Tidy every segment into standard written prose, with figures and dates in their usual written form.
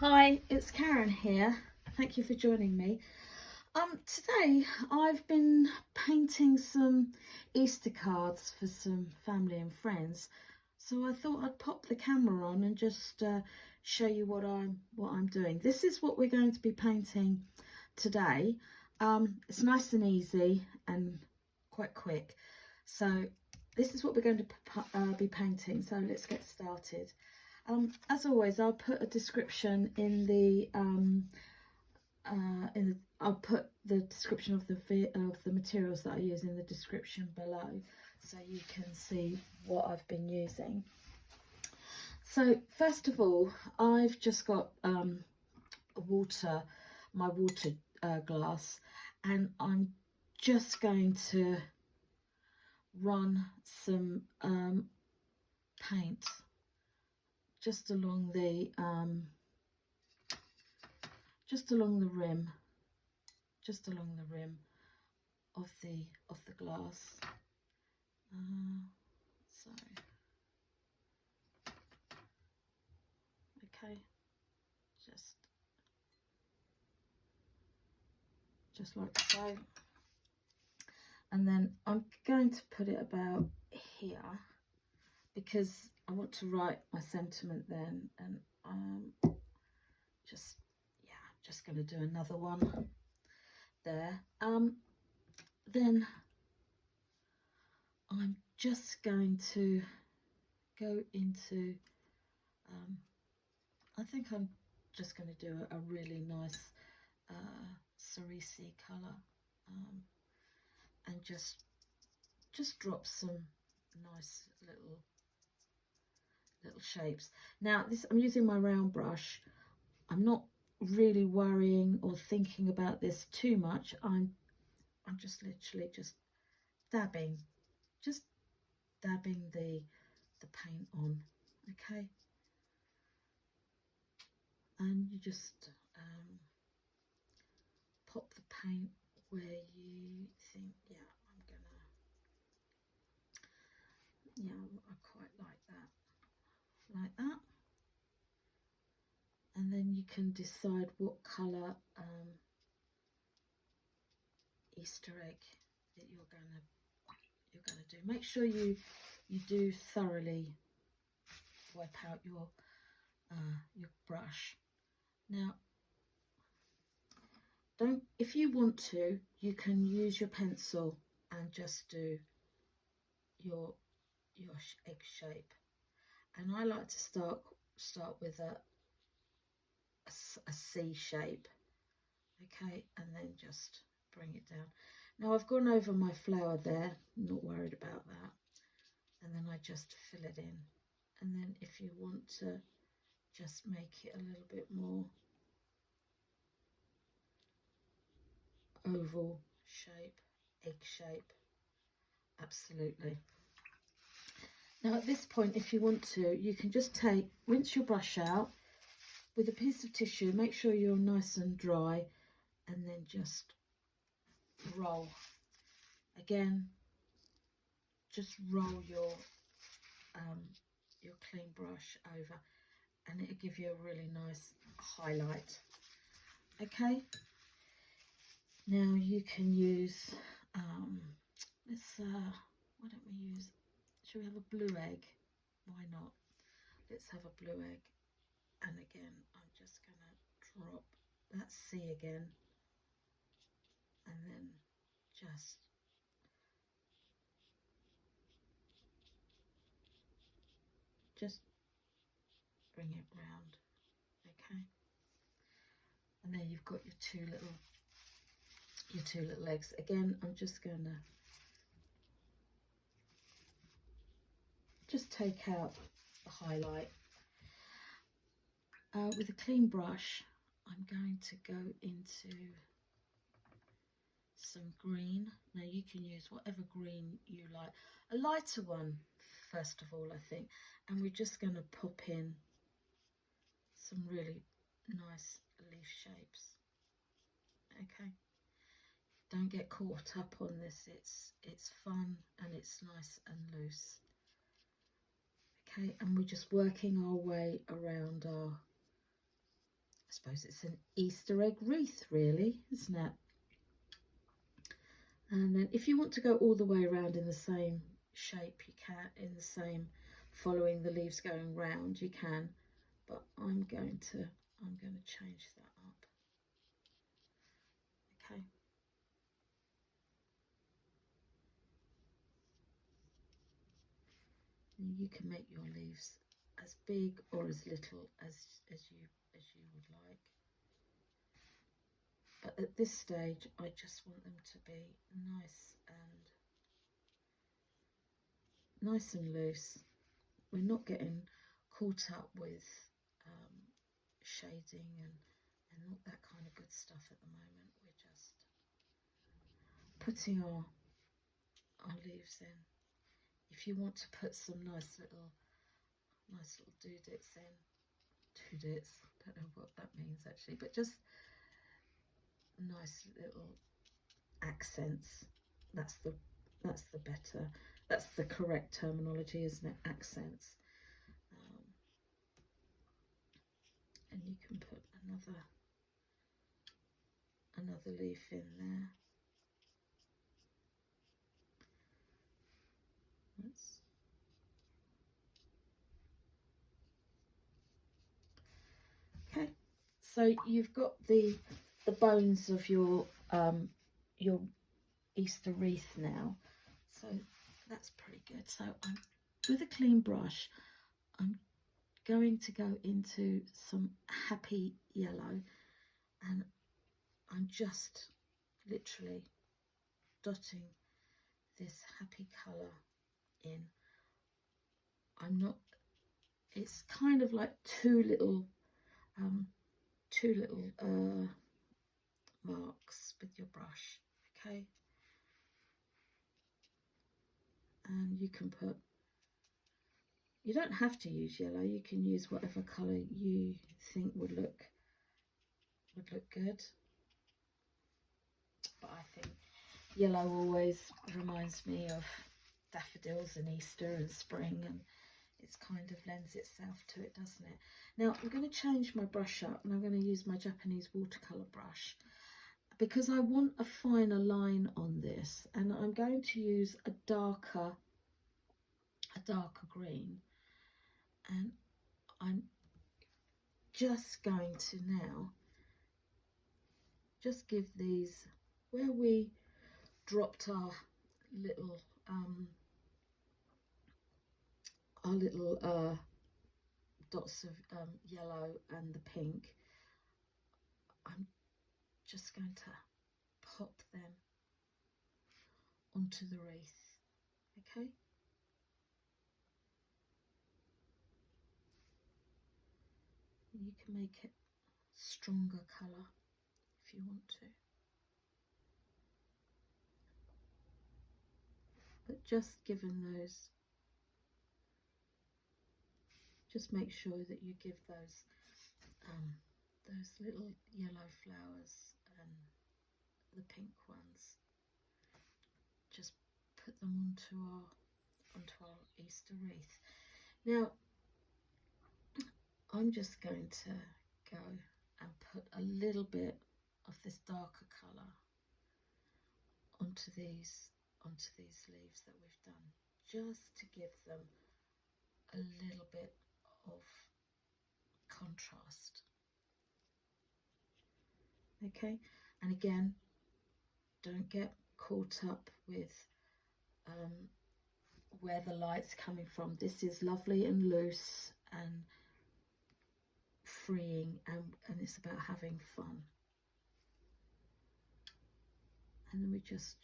Hi, it's Karen here. Thank you for joining me. Today I've been painting some Easter cards for some family and friends. So I thought I'd pop the camera on and just show you what I'm doing. This is what we're going to be painting today. It's nice and easy and quite quick. So this is what we're going to be painting. So let's get started. As always, I'll put a description in the I'll put the description of the materials that I use in the description below, so you can see what I've been using. So first of all, I've just got my water glass, and I'm just going to run some paint just along the rim, just along the rim of the glass. So okay, just like so, and then I'm going to put it about here because I want to write my sentiment then, and just going to do another one there. Then I'm just going to go into I think I'm just going to do a really nice cerise colour, and just drop some nice little shapes. Now this, I'm using my round brush. I'm not really worrying or thinking about this too much. I'm just literally just dabbing the paint on, okay? And you just pop the paint where you think, yeah, I quite like that. And then you can decide what colour Easter egg that you're going to do. Make sure you do thoroughly wipe out your brush. Now, if you want to, you can use your pencil and just do your egg shape. And I like to start with a C shape, okay, and then just bring it down. Now I've gone over my flower there, not worried about that, and then I just fill it in. And then if you want to just make it a little bit more oval shape, egg shape, absolutely. Now at this point, if you want to, you can just rinse your brush out with a piece of tissue, make sure you're nice and dry, and then just roll. Again, just roll your clean brush over, and it'll give you a really nice highlight. Okay, now you can use why don't we use, shall we have a blue egg? Why not? Let's have a blue egg. And again, I'm just going to drop that C again, and then just bring it round, okay? And then you've got your two little eggs. Again, I'm just going to just take out the highlight. With a clean brush, I'm going to go into some green. Now you can use whatever green you like. A lighter one, first of all, I think. And we're just going to pop in some really nice leaf shapes. Okay. Don't get caught up on this. It's fun and it's nice and loose. Okay, and we're just working our way around suppose it's an Easter egg wreath, really, isn't it? And then if you want to go all the way around in the same shape, you can, in the same, following the leaves going round, you can, but I'm going to change that up. Okay. And you can make your leaves as big or as little as you would like. But at this stage, I just want them to be nice and loose. We're not getting caught up with shading and all that kind of good stuff at the moment. We're just putting our leaves in. If you want to put some nice little dudits in, don't know what that means actually, but just nice little accents. That's the correct terminology, isn't it? Accents. And you can put another leaf in there. Okay, so you've got the bones of your Easter wreath now, so that's pretty good. So with a clean brush, I'm going to go into some happy yellow, and I'm just literally dotting this happy colour in. It's kind of like two little marks with your brush, okay? And you don't have to use yellow, you can use whatever colour you think would look good. But I think yellow always reminds me of daffodils and Easter and spring, and it's kind of lends itself to it, doesn't it? Now I'm going to change my brush up, and I'm going to use my Japanese watercolour brush because I want a finer line on this, and I'm going to use a darker green, and I'm just going to now just give these, where we dropped our little dots of yellow and the pink, I'm just going to pop them onto the wreath, okay? You can make it stronger colour if you want to, but just given those, just make sure that you give those little yellow flowers and the pink ones, just put them onto our Easter wreath. Now I'm just going to go and put a little bit of this darker colour onto these leaves that we've done, just to give them a little bit of contrast. Okay, and again, don't get caught up with where the light's coming from. This is lovely and loose and freeing, and it's about having fun. And then we just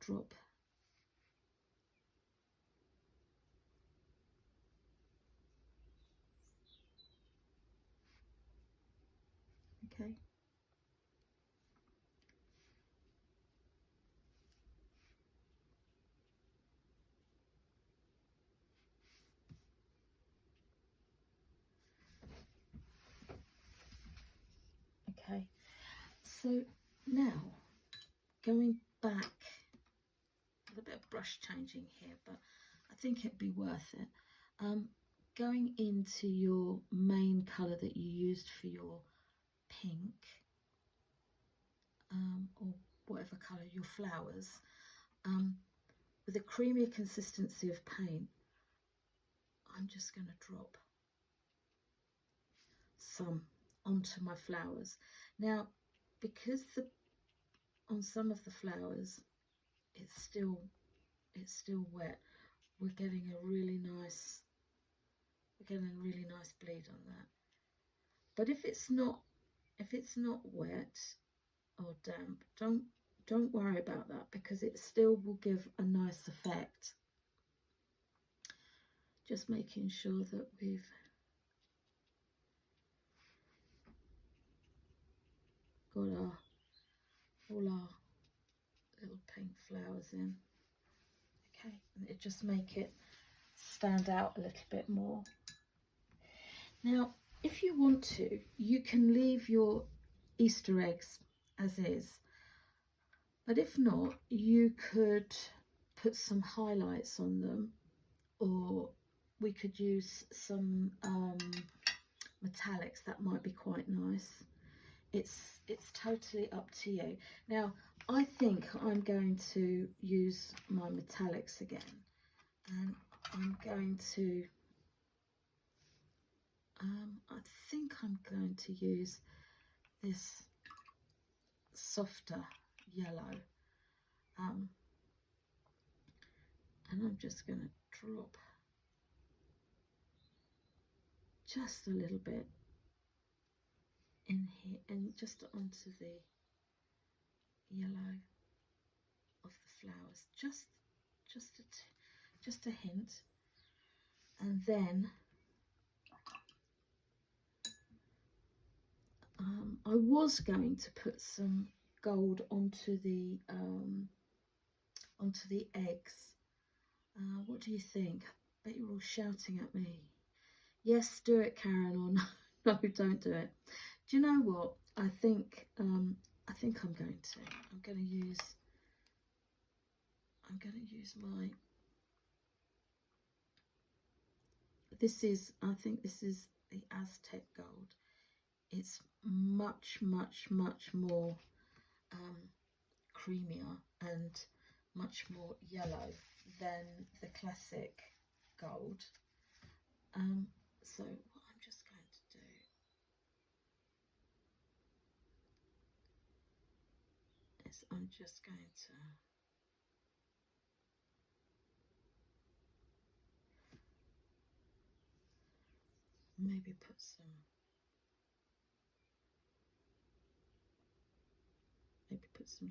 drop okay. Okay, so now going back, a little bit of brush changing here, but I think it'd be worth it. going into your main colour that you used for your pink, or whatever colour, your flowers, with a creamier consistency of paint. I'm just going to drop some onto my flowers. Now, because on some of the flowers it's still wet, we're getting a really nice bleed on that. But if it's not wet or damp, don't worry about that, because it still will give a nice effect. Just making sure that we've got all our little pink flowers in. Okay, and it just make it stand out a little bit more. Now, if you want to, you can leave your Easter eggs as is, but if not, you could put some highlights on them, or we could use some metallics. That might be quite nice. It's totally up to you. Now, I think I'm going to use my metallics again, and I'm going to I think I'm going to use this softer yellow, and I'm just going to drop just a little bit in here and just onto the yellow of the flowers, just a hint. And then I was going to put some gold onto the eggs. What do you think? I bet you're all shouting at me. Yes, do it, Karen, or no, no, don't do it. Do you know what? I think I'm going to. I'm going to use my. I think this is the Aztec gold. It's much more creamier and much more yellow than the classic gold. So what I'm just going to do is I'm just going to maybe put some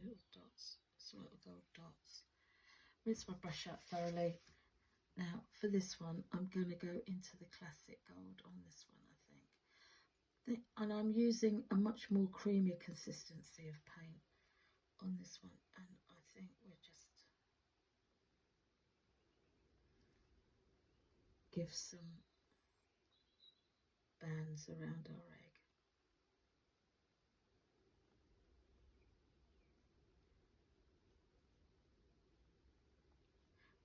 little dots, some little gold dots. Rinse my brush out thoroughly. Now for this one, I'm going to go into the classic gold on this one, I think. And I'm using a much more creamy consistency of paint on this one, and I think we'll just give some bands around our egg.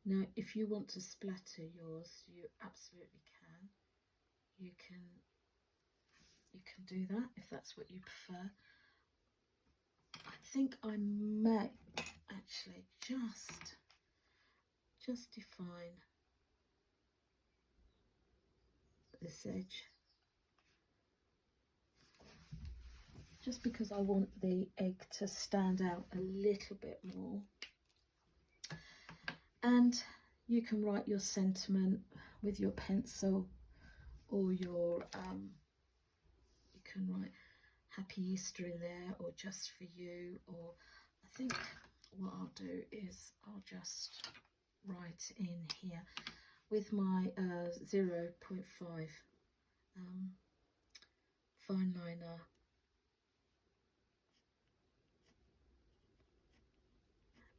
Now, if you want to splatter yours, you absolutely can. You can do that if that's what you prefer. I think I may actually just define this edge, just because I want the egg to stand out a little bit more. And you can write your sentiment with your pencil, or you can write Happy Easter in there, or just for you. Or I think what I'll do is I'll just write in here with my 0.5 fine liner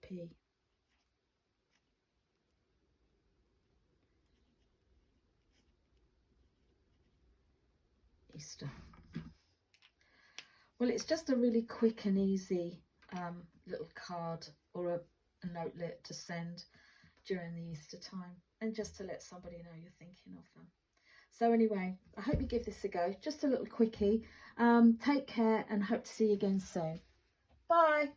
Happy Easter. Well, it's just a really quick and easy little card or a notelet to send during the Easter time, and just to let somebody know you're thinking of them. So anyway, I hope you give this a go. Just a little quickie. Take care and hope to see you again soon. Bye.